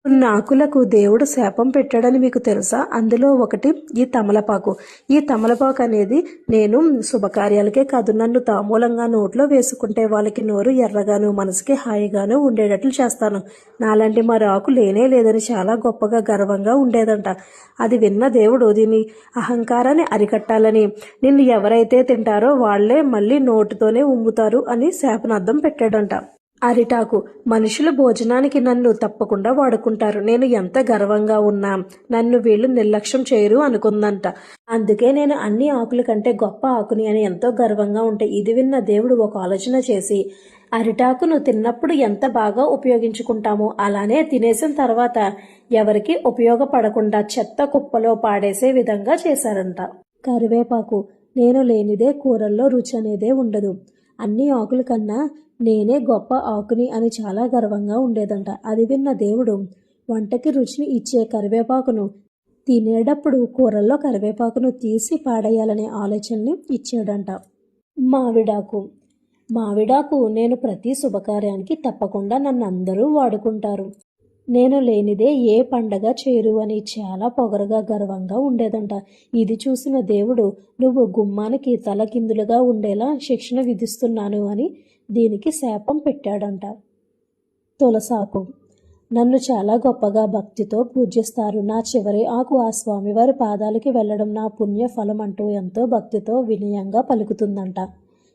కొన్ని ఆకులకు దేవుడు శాపం పెట్టాడని మీకు తెలుసా? అందులో ఒకటి ఈ తమలపాకు. ఈ తమలపాకు అనేది నేను శుభకార్యాలకే కాదు, నన్ను తామూలంగా నోట్లో వేసుకుంటే వాళ్ళకి నోరు ఎర్రగాను మనసుకి హాయిగాను ఉండేటట్లు చేస్తాను. నాలాంటి మరో ఆకు లేనే లేదని చాలా గొప్పగా గర్వంగా ఉండేదంట. అది విన్న దేవుడు దీని అహంకారాన్ని అరికట్టాలని, నిన్ను ఎవరైతే తింటారో వాళ్లే మళ్ళీ నోటితోనే ఉమ్ముతారు అని శాపనార్థం పెట్టాడంట. అరిటాకు. మనుషుల భోజనానికి నన్ను తప్పకుండా వాడుకుంటారు. నేను ఎంత గర్వంగా ఉన్నా నన్ను వీళ్ళు నిర్లక్ష్యం చేయరు అనుకుందంట. అందుకే నేను అన్ని ఆకుల కంటే గొప్ప ఆకుని అని ఎంతో గర్వంగా ఉంటే ఇది విన్న దేవుడు ఒక ఆలోచన చేసి, అరిటాకును తిన్నప్పుడు ఎంత బాగా ఉపయోగించుకుంటామో అలానే తినేసిన తర్వాత ఎవరికి ఉపయోగపడకుండా చెత్త కుప్పలో పాడేసే విధంగా చేశారంట. కరివేపాకు. నేను లేనిదే కూరల్లో రుచి అనేదే ఉండదు. అన్ని ఆకుల కన్నా నేనే గొప్ప ఆకుని అని చాలా గర్వంగా ఉండేదంట. అది విన్న దేవుడు వంటకి రుచిని ఇచ్చే కరివేపాకును తినేటప్పుడు కూరల్లో కరివేపాకును తీసి పాడేయాలనే ఆలోచనని ఇచ్చాడంట. మావిడాకు. మావిడాకు. నేను ప్రతి శుభకార్యానికి తప్పకుండా నన్ను అందరూ వాడుకుంటారు. నేను లేనిదే ఏ పండగ చేయరు అని చాలా పొగరుగా గర్వంగా ఉండేదంట. ఇది చూసిన దేవుడు నువ్వు గుమ్మానికి తలకిందులుగా ఉండేలా శిక్షణ విధిస్తున్నాను అని దీనికి శాపం పెట్టాడంట. తులసాకు. నన్ను చాలా గొప్పగా భక్తితో పూజిస్తారు. నా చివరి ఆకు ఆ స్వామివారి పాదాలకి వెళ్ళడం నా పుణ్య ఫలం అంటూ ఎంతో భక్తితో వినయంగా పలుకుతుందంట.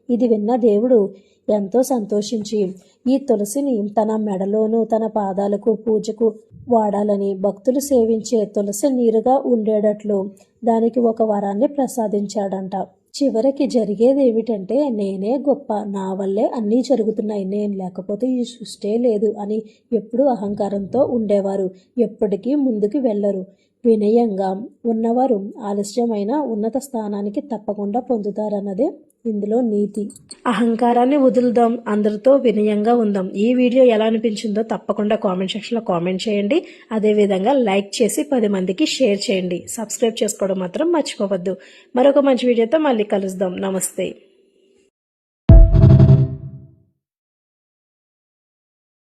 ఇది విన్న దేవుడు ఎంతో సంతోషించి ఈ తులసిని తన మెడలోనూ తన పాదాలకు పూజకు వాడాలని, భక్తులు సేవించే తులసి నీరుగా ఉండేటట్లు దానికి ఒక వరాన్ని ప్రసాదించాడంట. చివరికి జరిగేది ఏమిటంటే నేనే గొప్ప, నా వల్లే అన్నీ జరుగుతున్నాయి, నేను లేకపోతే ఈ సృష్టే లేదు అని ఎప్పుడూ అహంకారంతో ఉండేవారు ఎప్పటికీ ముందుకు వెళ్ళరు. వినయంగా ఉన్నవారు ఆలస్యమైన ఉన్నత స్థానానికి తప్పకుండా పొందుతారన్నదే ఇందులో నీతి. అహంకారాన్ని వదులుదాం, అందరితో వినయంగా ఉందాం. ఈ వీడియో ఎలా అనిపించిందో తప్పకుండా కామెంట్ సెక్షన్లో కామెంట్ చేయండి. అదేవిధంగా లైక్ చేసి 10 మందికి షేర్ చేయండి. సబ్స్క్రైబ్ చేసుకోవడం మాత్రం మర్చిపోవద్దు. మరొక మంచి వీడియోతో మళ్ళీ కలుద్దాం. నమస్తే.